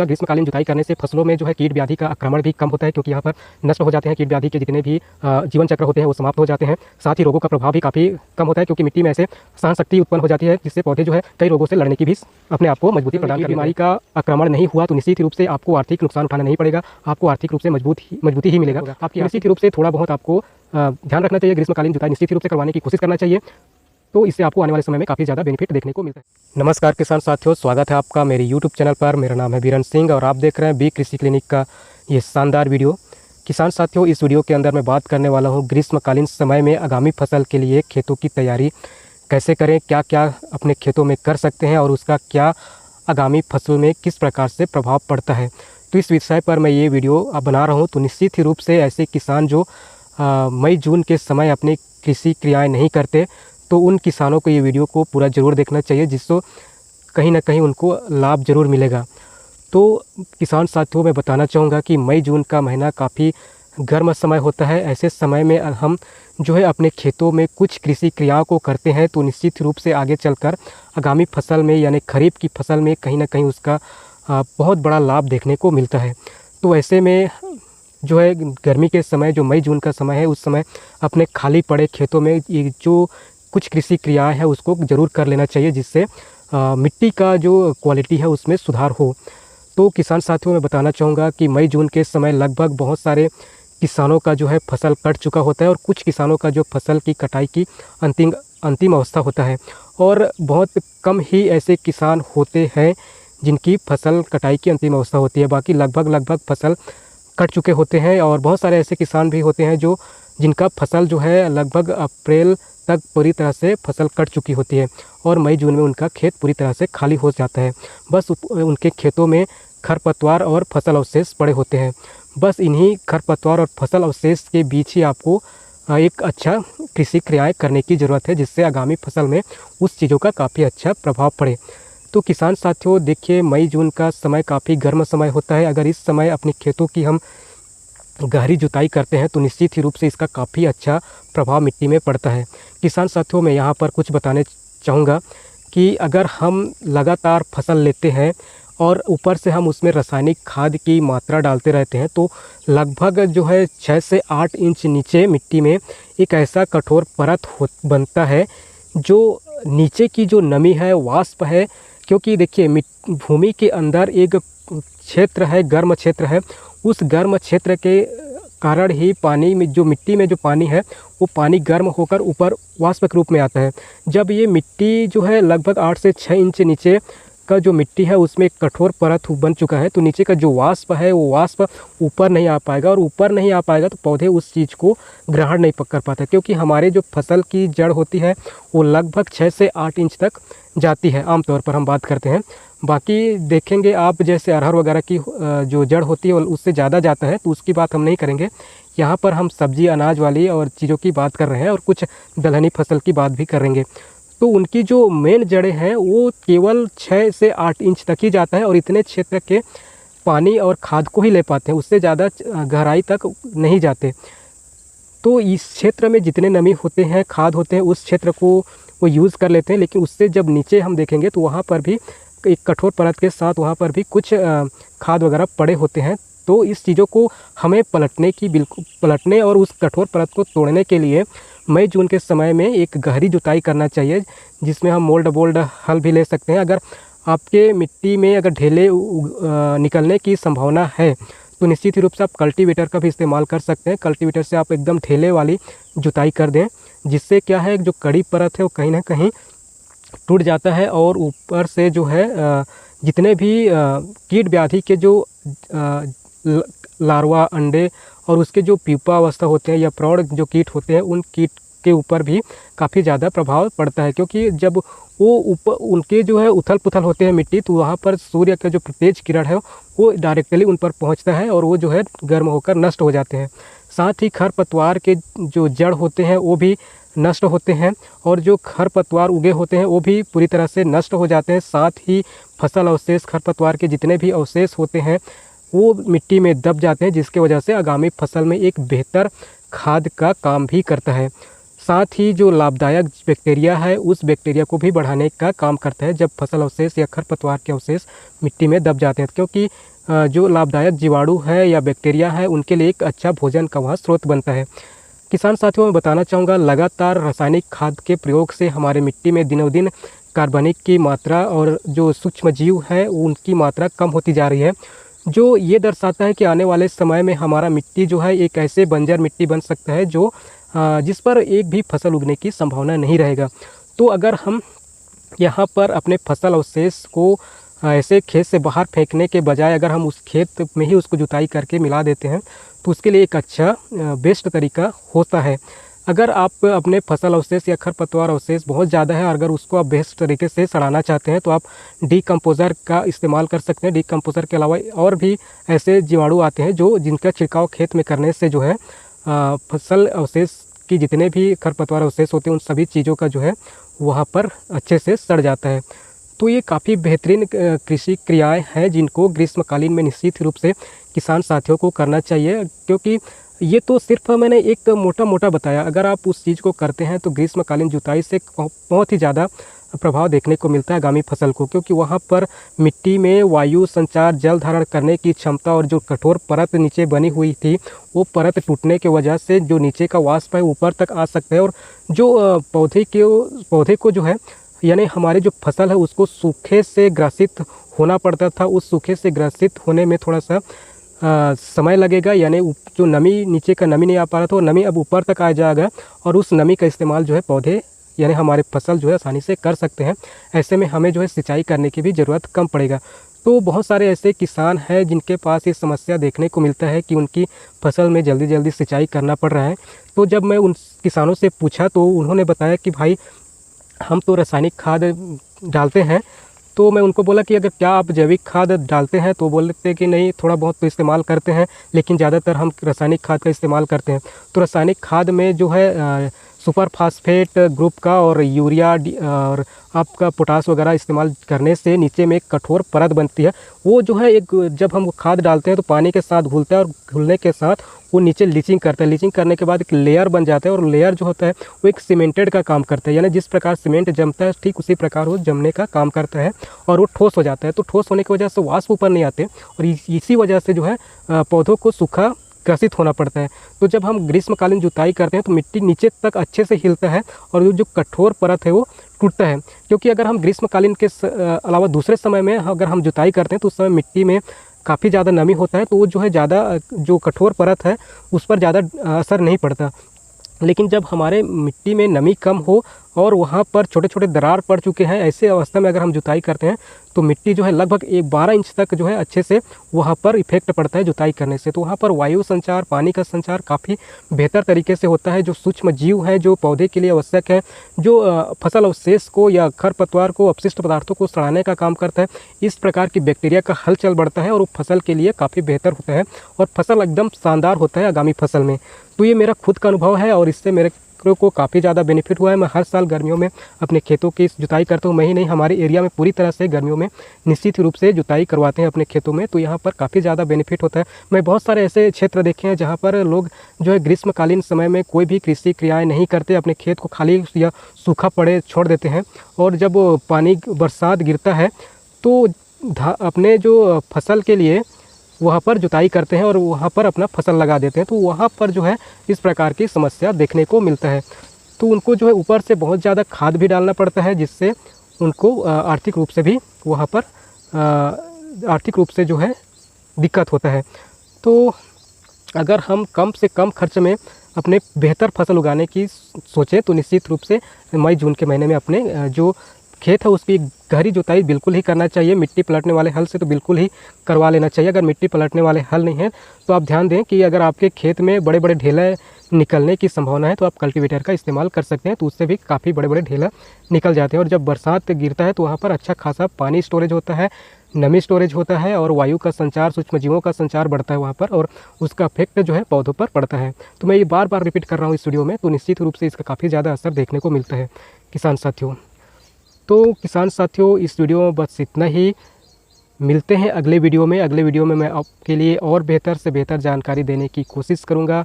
ग्रीष्मकालीन जुताई करने से फसलों में जो है कीट व्याधि का आक्रमण भी कम होता है, क्योंकि यहाँ पर नष्ट हो जाते हैं कीट व्याधि के जितने भी जीवन चक्र होते हैं वो समाप्त हो जाते हैं। साथ ही रोगों का प्रभाव भी काफ़ी कम होता है, क्योंकि मिट्टी में ऐसे सहन शक्ति उत्पन्न हो जाती है जिससे पौधे जो है कई रोगों से लड़ने की भी अपने आप को मजबूती प्रदान करती है। बीमारी का आक्रमण नहीं हुआ तो निश्चित रूप से आपको आर्थिक नुकसान उठाना नहीं पड़ेगा, आपको आर्थिक रूप से मजबूती ही मिलेगा। आपकी निश्चित रूप से थोड़ा बहुत आपको ध्यान रखना चाहिए, ग्रीष्मकालीन जुताई निश्चित रूप से करवाने की कोशिश करना चाहिए, तो इससे आपको आने वाले समय में काफ़ी ज़्यादा बेनिफिट देखने को मिलता है। नमस्कार किसान साथियों, स्वागत है आपका मेरे यूट्यूब चैनल पर। मेरा नाम है बीरन सिंह और आप देख रहे हैं बी कृषि क्लिनिक का ये शानदार वीडियो। किसान साथियों, इस वीडियो के अंदर मैं बात करने वाला हूँ ग्रीष्मकालीन समय में आगामी फसल के लिए खेतों की तैयारी कैसे करें, क्या क्या अपने खेतों में कर सकते हैं और उसका क्या आगामी फसल में किस प्रकार से प्रभाव पड़ता है। तो इस विषय पर मैं ये वीडियो अब बना रहा हूँ। तो निश्चित ही रूप से ऐसे किसान जो मई जून के समय अपनी कृषि क्रियाएँ नहीं करते, तो उन किसानों को ये वीडियो को पूरा ज़रूर देखना चाहिए, जिससे कहीं ना कहीं उनको लाभ ज़रूर मिलेगा। तो किसान साथियों, मैं बताना चाहूँगा कि मई जून का महीना काफ़ी गर्म समय होता है। ऐसे समय में हम जो है अपने खेतों में कुछ कृषि क्रियाओं को करते हैं तो निश्चित रूप से आगे चलकर आगामी फसल में यानी खरीफ की फसल में कहीं ना कहीं उसका बहुत बड़ा लाभ देखने को मिलता है। तो ऐसे में जो है गर्मी के समय, जो मई जून का समय है, उस समय अपने खाली पड़े खेतों में ये जो कुछ कृषि क्रियाएं हैं उसको ज़रूर कर लेना चाहिए, जिससे मिट्टी का जो क्वालिटी है उसमें सुधार हो। तो किसान साथियों, मैं बताना चाहूँगा कि मई जून के समय लगभग बहुत सारे किसानों का जो है फसल कट चुका होता है और कुछ किसानों का जो फसल की कटाई की अंतिम अवस्था होता है, और बहुत कम ही ऐसे किसान होते हैं जिनकी फसल कटाई की अंतिम अवस्था होती है। बाकी लगभग फसल कट चुके होते हैं, और बहुत सारे ऐसे किसान भी होते हैं जिनका फसल जो है लगभग अप्रैल तक पूरी तरह से फसल कट चुकी होती है और मई जून में उनका खेत पूरी तरह से खाली हो जाता है। बस उनके खेतों में खरपतवार और फसल अवशेष पड़े होते हैं। बस इन्हीं खरपतवार और फसल अवशेष के बीच ही आपको एक अच्छा कृषि क्रियाएँ करने की ज़रूरत है, जिससे आगामी फसल में उस चीज़ों का काफ़ी अच्छा प्रभाव पड़े। तो किसान साथियों, देखिए, मई जून का समय काफ़ी गर्म समय होता है। अगर इस समय अपने खेतों की हम गहरी जुताई करते हैं तो निश्चित ही रूप से इसका काफ़ी अच्छा प्रभाव मिट्टी में पड़ता है। किसान साथियों, मैं यहाँ पर कुछ बताने चाहूँगा कि अगर हम लगातार फसल लेते हैं और ऊपर से हम उसमें रासायनिक खाद की मात्रा डालते रहते हैं, तो लगभग जो है 6 से 8 इंच नीचे मिट्टी में एक ऐसा कठोर परत बनता है जो नीचे की जो नमी है, वाष्प है, क्योंकि देखिए भूमि के अंदर एक क्षेत्र है, गर्म क्षेत्र है। उस गर्म क्षेत्र के कारण ही पानी में जो मिट्टी में जो पानी है वो पानी गर्म होकर ऊपर वाष्प के रूप में आता है। जब ये मिट्टी जो है लगभग 8 से 6 इंच नीचे का जो मिट्टी है उसमें एक कठोर परत बन चुका है, तो नीचे का जो वाष्प है वो वाष्प ऊपर नहीं आ पाएगा, और ऊपर नहीं आ पाएगा तो पौधे उस चीज़ को ग्रहण नहीं कर पाते, क्योंकि हमारे जो फसल की जड़ होती है वो लगभग 6 से 8 इंच तक जाती है, आमतौर पर हम बात करते हैं। बाकी देखेंगे आप, जैसे अरहर वगैरह की जो जड़ होती है उससे ज़्यादा जाता है, तो उसकी बात हम नहीं करेंगे। यहाँ पर हम सब्जी अनाज वाली और चीज़ों की बात कर रहे हैं, और कुछ दलहनी फसल की बात भी करेंगे। तो उनकी जो मेन जड़ें हैं वो केवल 6 से 8 इंच तक ही जाता है, और इतने क्षेत्र के पानी और खाद को ही ले पाते हैं, उससे ज़्यादा गहराई तक नहीं जाते। तो इस क्षेत्र में जितने नमी होते हैं, खाद होते हैं, उस क्षेत्र को वो यूज़ कर लेते हैं। लेकिन उससे जब नीचे हम देखेंगे तो वहाँ पर भी एक कठोर परत के साथ वहाँ पर भी कुछ खाद वगैरह पड़े होते हैं। तो इस चीज़ों को हमें पलटने और उस कठोर परत को तोड़ने के लिए मई जून के समय में एक गहरी जुताई करना चाहिए, जिसमें हम मोल्ड बोल्ड हल भी ले सकते हैं। अगर आपके मिट्टी में अगर ढेले निकलने की संभावना है तो निश्चित ही रूप से आप कल्टीवेटर का भी इस्तेमाल कर सकते हैं। कल्टीवेटर से आप एकदम ढेले वाली जुताई कर दें, जिससे क्या है, जो कड़ी परत है वो कहीं ना कहीं टूट जाता है, और ऊपर से जो है जितने भी कीट व्याधि के जो लार्वा, अंडे और उसके जो प्यूपा अवस्था होते हैं या प्रौढ़ जो कीट होते हैं, उन कीट के ऊपर भी काफ़ी ज़्यादा प्रभाव पड़ता है। क्योंकि जब वो ऊपर उनके जो है उथल पुथल होते हैं मिट्टी, तो वहाँ पर सूर्य का जो तेज किरण है वो डायरेक्टली उन पर पहुँचता है और वो जो है गर्म होकर नष्ट हो जाते हैं। साथ ही खरपतवार के जो जड़ होते हैं वो भी नष्ट होते हैं, और जो खरपतवार उगे होते हैं वो भी पूरी तरह से नष्ट हो जाते हैं। साथ ही फसल अवशेष, खरपतवार के जितने भी अवशेष होते हैं वो मिट्टी में दब जाते हैं, जिसके वजह से आगामी फसल में एक बेहतर खाद का काम भी करता है। साथ ही जो लाभदायक बैक्टीरिया है उस बैक्टीरिया को भी बढ़ाने का काम करता है जब फसल अवशेष या खरपतवार के अवशेष मिट्टी में दब जाते हैं, क्योंकि जो लाभदायक जीवाणु है या बैक्टीरिया है उनके लिए एक अच्छा भोजन का वह स्रोत बनता है। किसान साथियों, मैं बताना चाहूँगा, लगातार रासायनिक खाद के प्रयोग से हमारे मिट्टी में दिनों दिन कार्बनिक की मात्रा और जो सूक्ष्म जीव हैं उनकी मात्रा कम होती जा रही है, जो ये दर्शाता है कि आने वाले समय में हमारा मिट्टी जो है एक ऐसे बंजर मिट्टी बन सकता है जो जिस पर एक भी फसल उगने की संभावना नहीं रहेगा। तो अगर हम यहाँ पर अपने फसल अवशेष को ऐसे खेत से बाहर फेंकने के बजाय अगर हम उस खेत में ही उसको जुताई करके मिला देते हैं तो उसके लिए एक अच्छा बेस्ट तरीका होता है। अगर आप अपने फसल अवशेष या खरपतवार अवशेष बहुत ज़्यादा है, अगर उसको आप बेस्ट तरीके से सड़ाना चाहते हैं तो आप डीकम्पोज़र का इस्तेमाल कर सकते हैं। डीकम्पोज़र के अलावा और भी ऐसे जीवाणु आते हैं जिनका छिड़काव खेत में करने से जो है फसल अवशेष की जितने भी खरपतवार अवशेष होते हैं उन सभी चीज़ों का जो है वहाँ पर अच्छे से सड़ जाता है। तो ये काफ़ी बेहतरीन कृषि क्रियाएं हैं जिनको ग्रीष्मकालीन में निश्चित रूप से किसान साथियों को करना चाहिए, क्योंकि ये तो सिर्फ मैंने एक मोटा बताया। अगर आप उस चीज़ को करते हैं तो ग्रीष्मकालीन जुताई से बहुत ही ज़्यादा प्रभाव देखने को मिलता है आगामी फसल को, क्योंकि वहाँ पर मिट्टी में वायु संचार, जल धारण करने की क्षमता और जो कठोर परत नीचे बनी हुई थी वो परत टूटने की वजह से जो नीचे का वाष्प है ऊपर तक आ सकता है और जो पौधे को जो है यानी हमारी जो फसल है उसको सूखे से ग्रसित होना पड़ता था, उस सूखे से ग्रसित होने में थोड़ा सा समय लगेगा, यानी जो नमी नीचे का नमी नहीं आ पा रहा था वो नमी अब ऊपर तक आ जाएगा और उस नमी का इस्तेमाल जो है पौधे यानी हमारे फसल जो है आसानी से कर सकते हैं। ऐसे में हमें जो है सिंचाई करने की भी ज़रूरत कम पड़ेगा। तो बहुत सारे ऐसे किसान हैं जिनके पास ये समस्या देखने को मिलता है कि उनकी फसल में जल्दी सिंचाई करना पड़ रहा है। तो जब मैं उन किसानों से पूछा तो उन्होंने बताया कि भाई हम तो रासायनिक खाद डालते हैं। तो मैं उनको बोला कि अगर क्या आप जैविक खाद डालते हैं, तो बोलते कि नहीं, थोड़ा बहुत तो इस्तेमाल करते हैं लेकिन ज़्यादातर हम रासायनिक खाद का इस्तेमाल करते हैं। तो रासायनिक खाद में जो है सुपर फास्फेट ग्रुप का और यूरिया और आपका पोटास वगैरह इस्तेमाल करने से नीचे में एक कठोर परत बनती है। वो जो है एक जब हम खाद डालते हैं तो पानी के साथ घुलता है और घुलने के साथ वो नीचे लीचिंग करता है। लीचिंग करने के बाद एक लेयर बन जाता है और लेयर जो होता है वो एक सीमेंटेड का काम करता है, यानी जिस प्रकार सीमेंट जमता है ठीक उसी प्रकार वो जमने का काम करता है और वो ठोस हो जाता है। तो ठोस होने की वजह से वाष्प ऊपर नहीं आते और इसी वजह से जो है पौधों को सूखा ग्रसित होना पड़ता है। तो जब हम ग्रीष्मकालीन जुताई करते हैं तो मिट्टी नीचे तक अच्छे से हिलता है और जो कठोर परत है वो टूटता है, क्योंकि अगर हम ग्रीष्मकालीन के अलावा दूसरे समय में अगर हम जुताई करते हैं तो उस समय मिट्टी में काफ़ी ज़्यादा नमी होता है, तो वो जो है ज़्यादा जो कठोर परत है उस पर ज़्यादा असर नहीं पड़ता। लेकिन जब हमारे मिट्टी में नमी कम हो और वहाँ पर छोटे छोटे दरार पड़ चुके हैं, ऐसे अवस्था में अगर हम जुताई करते हैं तो मिट्टी जो है लगभग 12 इंच तक जो है अच्छे से वहाँ पर इफेक्ट पड़ता है जुताई करने से। तो वहाँ पर वायु संचार, पानी का संचार काफ़ी बेहतर तरीके से होता है। जो सूक्ष्म जीव हैं जो पौधे के लिए आवश्यक है, जो फसल अवशेष को या खरपतवार को, अपशिष्ट पदार्थों को सड़ाने का काम करता है, इस प्रकार की बैक्टीरिया का हलचल बढ़ता है और वो फसल के लिए काफ़ी बेहतर होता है और फसल एकदम शानदार होता है आगामी फसल में। तो ये मेरा खुद का अनुभव है और इससे मेरे को काफ़ी ज़्यादा बेनिफिट हुआ है। मैं हर साल गर्मियों में अपने खेतों की जुताई करता हूँ। मैं ही नहीं, हमारे एरिया में पूरी तरह से गर्मियों में निश्चित रूप से जुताई करवाते हैं अपने खेतों में, तो यहाँ पर काफ़ी ज़्यादा बेनिफिट होता है। मैं बहुत सारे ऐसे क्षेत्र देखे हैं जहाँ पर लोग जो है ग्रीष्मकालीन समय में कोई भी कृषि क्रियाएँ नहीं करते, अपने खेत को खाली या सूखा पड़े छोड़ देते हैं और जब पानी बरसात गिरता है तो अपने जो फसल के लिए वहाँ पर जुताई करते हैं और वहाँ पर अपना फसल लगा देते हैं। तो वहाँ पर जो है इस प्रकार की समस्या देखने को मिलता है। तो उनको जो है ऊपर से बहुत ज़्यादा खाद भी डालना पड़ता है, जिससे उनको आर्थिक रूप से भी वहाँ पर आर्थिक रूप से जो है दिक्कत होता है। तो अगर हम कम से कम खर्च में अपने बेहतर फसल उगाने की सोचें तो निश्चित रूप से मई जून के महीने में अपने जो खेत है उसकी गहरी जुताई बिल्कुल ही करना चाहिए। मिट्टी पलटने वाले हल से तो बिल्कुल ही करवा लेना चाहिए। अगर मिट्टी पलटने वाले हल नहीं है तो आप ध्यान दें कि अगर आपके खेत में बड़े बड़े ढेला निकलने की संभावना है तो आप कल्टीवेटर का इस्तेमाल कर सकते हैं, तो उससे भी काफ़ी बड़े बड़े ढेला निकल जाते हैं। और जब बरसात गिरता है तो वहाँ पर अच्छा खासा पानी स्टोरेज होता है, नमी स्टोरेज होता है और वायु का संचार, सूक्ष्मजीवों का संचार बढ़ता है वहाँ पर और उसका इफेक्ट जो है पौधों पर पड़ता है। तो मैं ये बार बार रिपीट कर रहा हूँ इस वीडियो में, तो निश्चित रूप से इसका काफ़ी ज़्यादा असर देखने को मिलता है किसान साथियों। तो किसान साथियों, इस वीडियो में बस इतना ही। मिलते हैं अगले वीडियो में। अगले वीडियो में मैं आपके लिए और बेहतर से बेहतर जानकारी देने की कोशिश करूँगा।